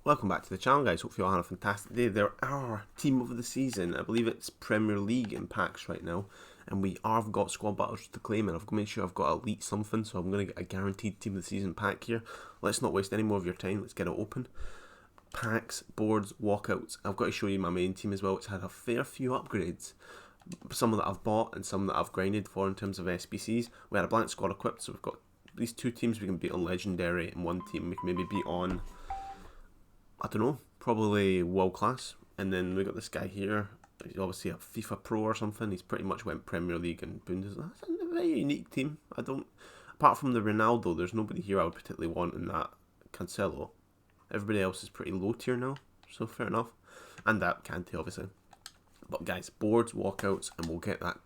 Welcome back to the channel, guys. Hope you all had a fantastic day. There are team of the season. I believe it's Premier League in packs right now, and I've got squad battles to claim, and I've got to make sure I've got elite something, so I'm going to get a guaranteed team of the season pack here. Let's not waste any more of your time. Let's get it open. Packs, boards, walkouts. I've got to show you my main team as well. It's had a fair few upgrades. Some that I've bought and some that I've grinded for in terms of SBCs. We had a blank squad equipped, so we've got these two teams we can beat on Legendary, and one team we can maybe beat on, I don't know, probably world class. And then we got this guy here. He's obviously a FIFA Pro or something. He's pretty much went Premier League and Bundesliga. That's a very unique team. Apart from the Ronaldo, there's nobody here I would particularly want in that Cancelo. Everybody else is pretty low tier now, so fair enough. And that Kante, obviously. But guys, boards, walkouts, and we'll get that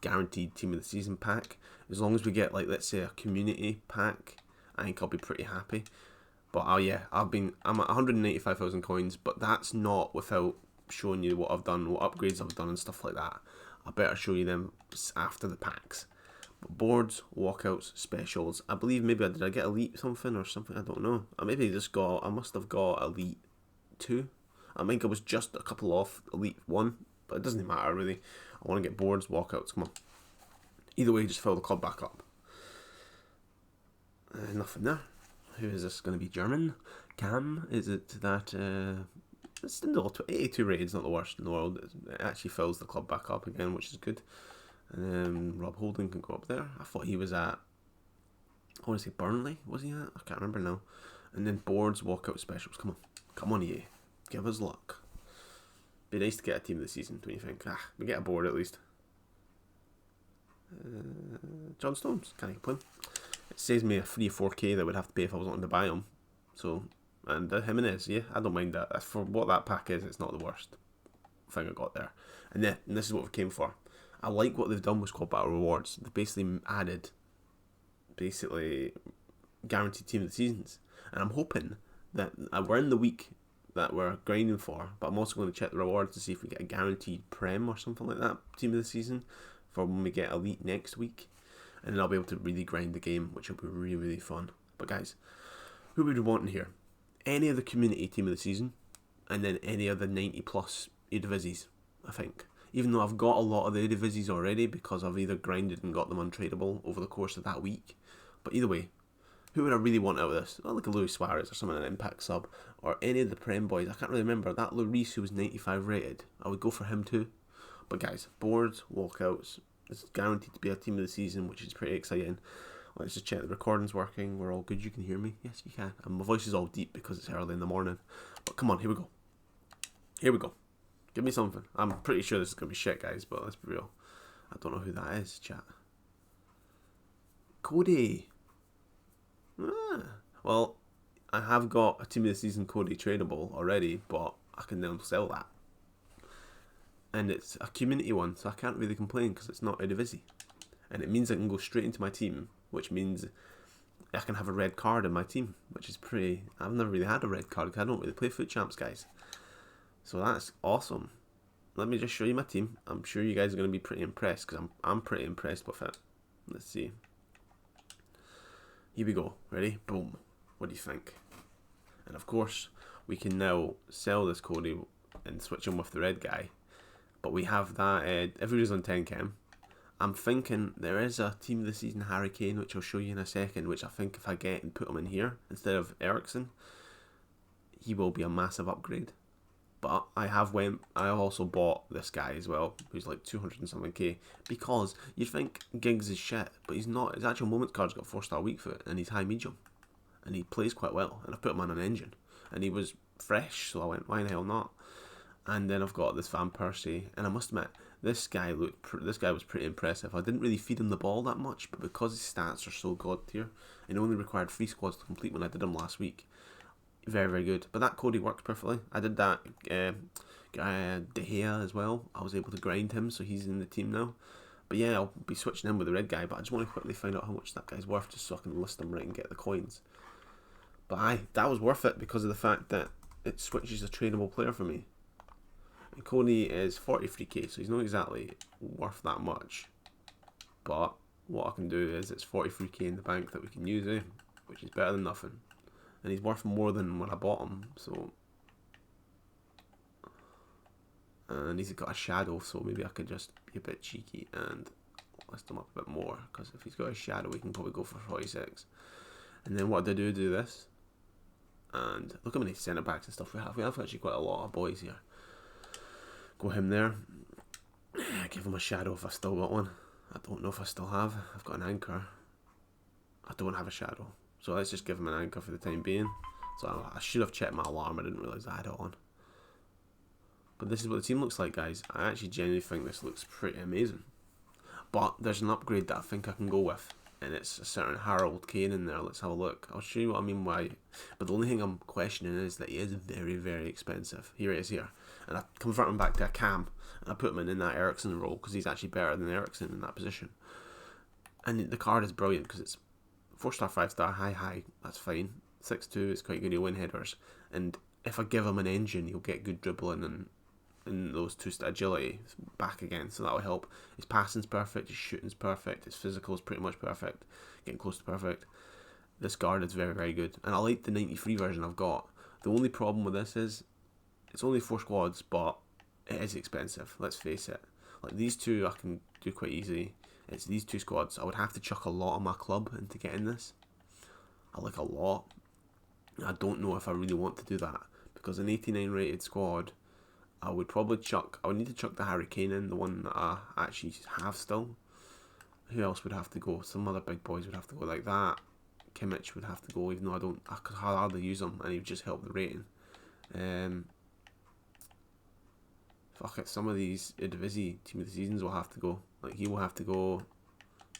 guaranteed team of the season pack. As long as we get, like, let's say a community pack, I think I'll be pretty happy. But yeah, I'm at 195,000 coins, but that's not without showing you what I've done, what upgrades I've done and stuff like that. I better show you them after the packs. But boards, walkouts, specials. I believe maybe did I get elite something or something? I don't know. I must have got elite 2. I think I was just a couple off elite 1, but it doesn't matter really. I want to get boards, walkouts. Come on. Either way, just fill the club back up. Nothing there. Who is this going to be? German? Cam? Is it that? It's no 82 rated, not the worst in the world. It actually fills the club back up again, which is good. And then Rob Holding can go up there. I thought he was at, I want to say Burnley. Was he at? I can't remember now. And then boards, walkout specials. Come on, EA. Give us luck. Be nice to get a team of the season. Don't you think? We get a board at least. John Stones. Can't complain. It saves me a free 4k that I would have to pay if I was wanting to buy him. So, and Jimenez, yeah, I don't mind that. For what that pack is, it's not the worst thing I got there. And this is what we came for. I like what they've done with Squad Battle Rewards. They've basically added, guaranteed team of the seasons. And I'm hoping that we're in the week that we're grinding for, but I'm also going to check the rewards to see if we get a guaranteed Prem or something like that, team of the season, for when we get Elite next week. And then I'll be able to really grind the game, which will be really, really fun. But guys, who would we want in here? Any of the community team of the season, and then any of the 90 plus Eredivisie, I think. Even though I've got a lot of the Eredivisie already, because I've either grinded and got them untradeable over the course of that week. But either way, who would I really want out of this? Like a Luis Suarez or someone, an Impact sub, or any of the Prem boys. I can't really remember. That Lloris who was 95 rated, I would go for him too. But guys, boards, walkouts, it's guaranteed to be a team of the season, which is pretty exciting. Let's just check the recording's working. We're all good. You can hear me? Yes, you can. And my voice is all deep because it's early in the morning. But come on, here we go. Here we go. Give me something. I'm pretty sure this is going to be shit, guys, but let's be real. I don't know who that is, chat. Cody. Well, I have got a team of the season Cody tradable already, but I can now sell that. And it's a community one, so I can't really complain because it's not Eredivisie. And it means I can go straight into my team, which means I can have a red card in my team, which is pretty... I've never really had a red card because I don't really play Foot Champs, guys. So that's awesome. Let me just show you my team. I'm sure you guys are going to be pretty impressed because I'm pretty impressed with it. Let's see. Here we go. Ready? Boom. What do you think? And of course, we can now sell this Cody and switch him with the red guy. But we have that, everybody's on 10 chem. I'm thinking there is a team of the season Harry Kane, which I'll show you in a second, which I think if I get and put him in here instead of Eriksen, he will be a massive upgrade. But I also bought this guy as well, who's like 200 and something k, because you'd think Giggs is shit, but he's not. His actual moments card's got 4-star weak foot, and he's high medium, and he plays quite well, and I put him on an engine, and he was fresh, so I went, why the hell not? And then I've got this Van Persie, and I must admit, this guy was pretty impressive. I didn't really feed him the ball that much, but because his stats are so god tier, and only required 3 squads to complete when I did him last week, very, very good. But that Cody works perfectly. I did that De Gea as well. I was able to grind him, so he's in the team now. But yeah, I'll be switching in with the red guy, but I just want to quickly find out how much that guy's worth, just so I can list him right and get the coins. But that was worth it because of the fact that it switches a tradable player for me. And Cody is 43k, so he's not exactly worth that much. But what I can do is it's 43k in the bank that we can use, which is better than nothing. And he's worth more than when I bought him, so And he's got a shadow, so maybe I could just be a bit cheeky and list him up a bit more, because if he's got a shadow, we can probably go for 46. And then what do this. And look how many centre backs and stuff we have. We have actually quite a lot of boys here. Go him there. Give him a shadow if I've still got one. I don't know if I still have. I've got an anchor. I don't have a shadow. So let's just give him an anchor for the time being. So I should have checked my alarm. I didn't realise I had it on. But this is what the team looks like, guys. I actually genuinely think this looks pretty amazing. But there's an upgrade that I think I can go with. And it's a certain Harold Kane in there. Let's have a look. I'll show you what I mean by. But the only thing I'm questioning is that he is very, very expensive. Here he is here. And I convert him back to a cam. And I put him in that Ericsson role because he's actually better than Ericsson in that position. And the card is brilliant because it's 4-star, 5-star, high. That's fine. 6-2, it's quite good. He'll win headers. And if I give him an engine, he'll get good dribbling and those 2-star agility back again, so that'll help. His passing's perfect, his shooting's perfect, his physical's pretty much perfect, getting close to perfect. This guard is very, very good, and I like the 93 version I've got. The only problem with this is it's only 4 squads, but it is expensive. Let's face it. Like these two, I can do quite easily. It's these 2 squads. I would have to chuck a lot of my club into getting this. I like a lot. I don't know if I really want to do that because an 89 rated squad. I would need to chuck the Harry Kane in, the one that I actually have still. Who else would have to go? Some other big boys would have to go like that. Kimmich would have to go, even though I could hardly use him, and he would just help the rating. Fuck it, some of these Eredivisie team of the seasons will have to go. Like he will have to go.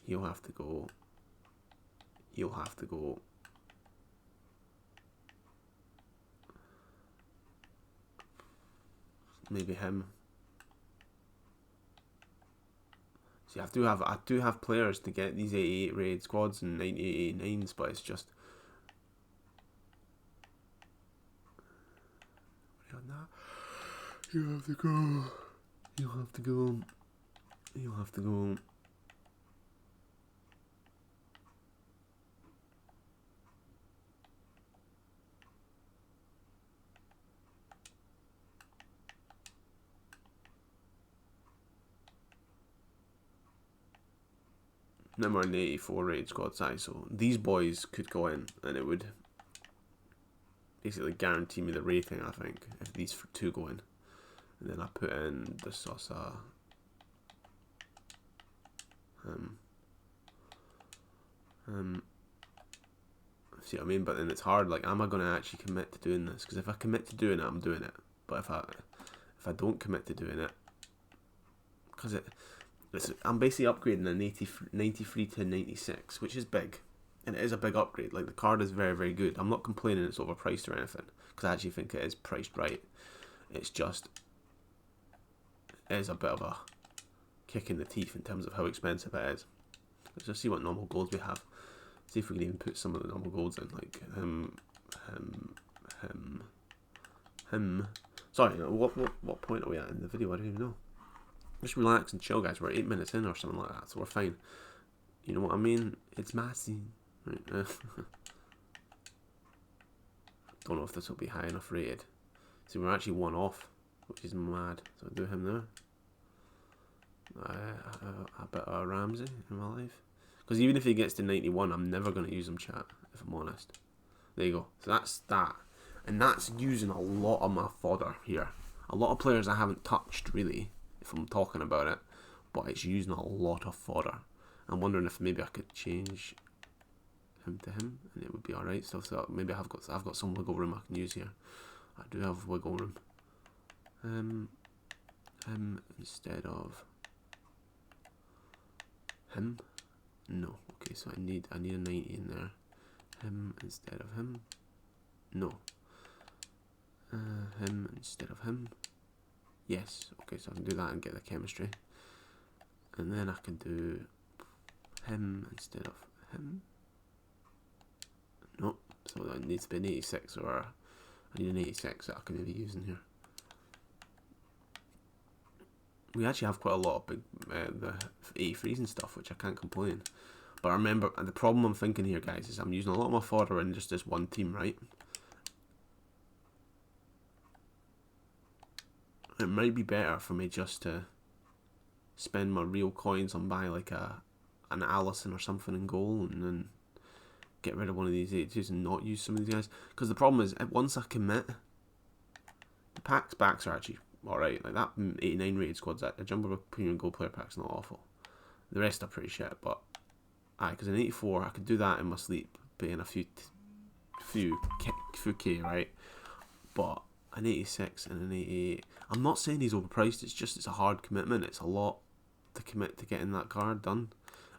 He'll have to go. He'll have to go. Maybe him. See, I do have players to get these 88 rated squads and 98, 89s, but it's just you have to go. You have to go. You have to go. Number an 84 rated squad size, so these boys could go in and it would basically guarantee me the rating, I think, if these 2 go in. And then I put in the Sosa, see what I mean? But then it's hard, like, am I going to actually commit to doing this? Because if I commit to doing it, I'm doing it. But if I don't commit to doing it, because I'm basically upgrading a 93 to 96, which is big, and it is a big upgrade. Like the card is very, very good. I'm not complaining it's overpriced or anything, because I actually think it is priced right. It's just, it is a bit of a kick in the teeth in terms of how expensive it is. Let's just see what normal golds we have. See if we can even put some of the normal golds in, like him. Sorry, what point are we at in the video? I don't even know. Just relax and chill, guys. We're 8 minutes in or something like that, so we're fine. You know what I mean? It's massy. Right. Don't know if this will be high enough rated. See, we're actually 1 off, which is mad. So I'll do him there. A bit of Ramsey in my life. Because even if he gets to 91, I'm never going to use him, chat, if I'm honest. There you go. So that's that. And that's using a lot of my fodder here. A lot of players I haven't touched, really, if I'm talking about it, but it's using a lot of fodder. I'm wondering if maybe I could change him to him, and it would be alright. So maybe I've got some wiggle room I can use here. I do have wiggle room. Him instead of him. No. Okay, so I need a 90 in there. Him instead of him. No. Him instead of him. Yes. Okay, so I can do that and get the chemistry. And then I can do him instead of him. Nope. So that needs to be an 86, or I need an 86 that I can maybe use in here. We actually have quite a lot of big the 83s and stuff, which I can't complain. But I remember, the problem I'm thinking here, guys, is I'm using a lot of my fodder in just this one team, right? it might be better for me just to spend my real coins on buy like an Allison or something in goal, and then get rid of one of these 82s and not use some of these guys. Because the problem is, once I commit, the backs are actually alright. Like that 89 rated squad's that a jumbo premium gold player pack's not awful. The rest are pretty shit, but because an 84 I could do that in my sleep, paying a few K, right? But an 86 and an 88, I'm not saying he's overpriced. It's a hard commitment. It's a lot to commit to getting that card done.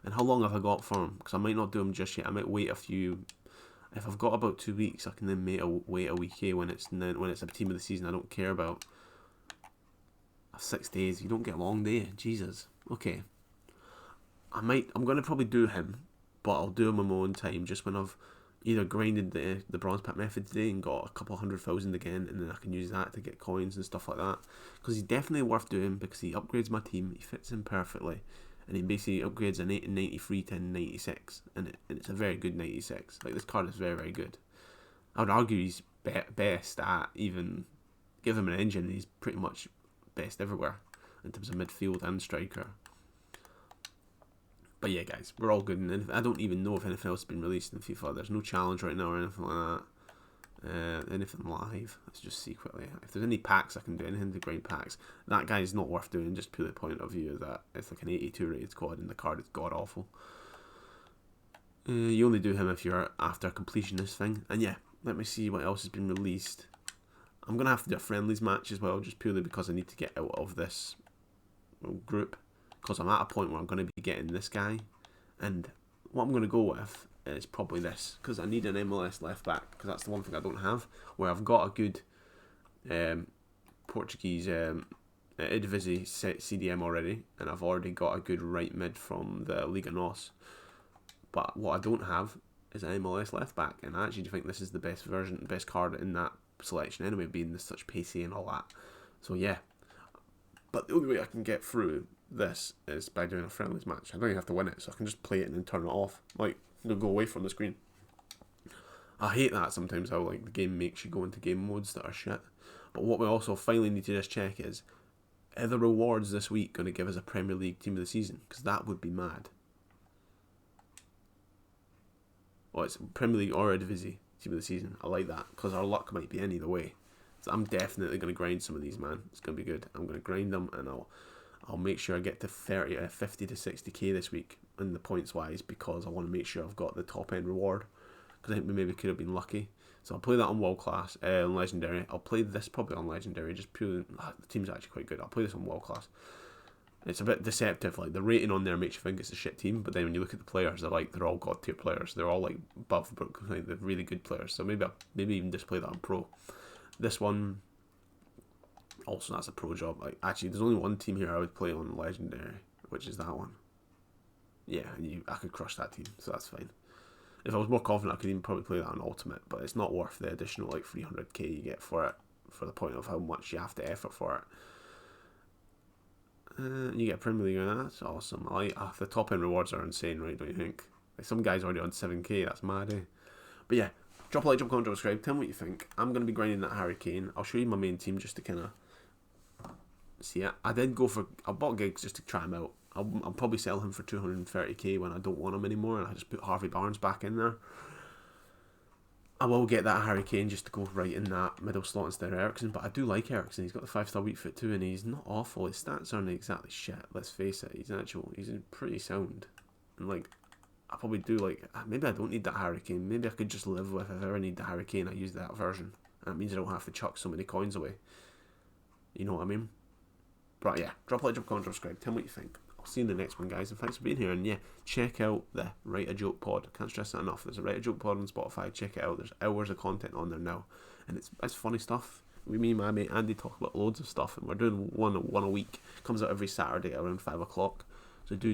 And how long have I got for him? Because I might not do him just yet. I might wait a few. If I've got about 2 weeks, I can then wait a week when it's a team of the season I don't care about. 6 days. You don't get long, do you? Jesus. Okay. I'm gonna probably do him, but I'll do him in my own time. Just when I've either grinded the bronze pack method today and got a couple 100,000 again, and then I can use that to get coins and stuff like that. Because he's definitely worth doing because he upgrades my team. He fits in perfectly. And he basically upgrades an 93 to 96, and it's a very good 96. Like, this card is very, very good. I would argue he's best at even, give him an engine, he's pretty much best everywhere in terms of midfield and striker. But yeah, guys, we're all good. And I don't even know if anything else has been released in FIFA. There's no challenge right now or anything like that. Anything live. Let's just see quickly. If there's any packs I can do, anything to grind packs. That guy is not worth doing, just purely the point of view that it's like an 82 rated squad and the card is god awful. You only do him if you're after completion this thing. And yeah, let me see what else has been released. I'm going to have to do a friendlies match as well, just purely because I need to get out of this group. Because I'm at a point where I'm going to be getting this guy. And what I'm going to go with is probably this, because I need an MLS left back, because that's the one thing I don't have, where I've got a good Portuguese Eredivisie CDM already, and I've already got a good right mid from the Liga NOS. But what I don't have is an MLS left back, and I actually think this is the best version, best card in that selection anyway, being this such pacey and all that. So yeah, but the only way I can get through this is by doing a friendlies match. I don't even have to win it, so I can just play it and then turn it off. Like, they'll go away from the screen. I hate that sometimes, how like the game makes you go into game modes that are shit. But what we also finally need to just check is, are the rewards this week going to give us a Premier League team of the season? Because that would be mad. Well, it's Premier League or Eredivisie team of the season. I like that, because our luck might be in either way. So I'm definitely going to grind some of these, man. It's going to be good. I'm going to grind them, and I'll make sure I get to 50 to 60k this week in the points wise, because I want to make sure I've got the top end reward, because I think we maybe could have been lucky. So I'll play that on world class, on legendary. I'll play this probably on legendary, just purely, the team's actually quite good. I'll play this on world class. It's a bit deceptive, like the rating on there makes you think it's a shit team, but then when you look at the players, they're all god tier players. They're all like above, like they're really good players. So maybe even just play that on pro. This one, also that's a pro job. Like, actually, there's only one team here I would play on legendary, which is that one. Yeah, and I could crush that team, so that's fine. If I was more confident, I could even probably play that on ultimate, but it's not worth the additional like 300k you get for it, for the point of how much you have to effort for it. You get Premier League, and that's awesome. I like the top end rewards are insane, right? Don't you think? Like, some guys already on 7k. That's mad, eh? But yeah, drop a like, drop a comment, drop a subscribe. Tell me what you think. I'm going to be grinding that Harry Kane. I'll show you my main team just to kind of see it. I bought gigs just to try him out. I'll probably sell him for 230k when I don't want him anymore, and I just put Harvey Barnes back in there. I will get that Harry Kane just to go right in that middle slot instead of Eriksen, but I do like Eriksen. He's got the 5-star weak foot too, and he's not awful. His stats aren't exactly shit, let's face it. He's pretty sound. And like, I probably do like, maybe I don't need that Harry Kane. Maybe I could just live with, if I ever need the Harry Kane, I use that version. And that means I don't have to chuck so many coins away. You know what I mean? But yeah, drop a like, drop a comment, subscribe. Tell me what you think. I'll see you in the next one, guys, and thanks for being here. And yeah, check out the Write a Joke pod. Can't stress that enough. There's a Write a Joke pod on Spotify. Check it out. There's hours of content on there now, and it's funny stuff. Me and my mate Andy talk about loads of stuff, and we're doing one a week. Comes out every Saturday around 5 o'clock. So do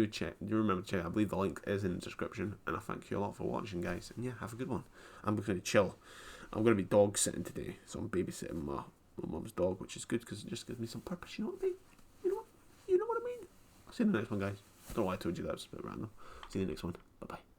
check. Do remember to check. I believe the link is in the description. And I thank you a lot for watching, guys. And yeah, have a good one. I'm going to chill. I'm going to be dog sitting today, so I'm babysitting my mum's dog, which is good because it just gives me some purpose. You know what I mean? You know what I mean? I'll see you in the next one, guys. Don't know why I told you that. It's a bit random. See you in the next one. Bye bye.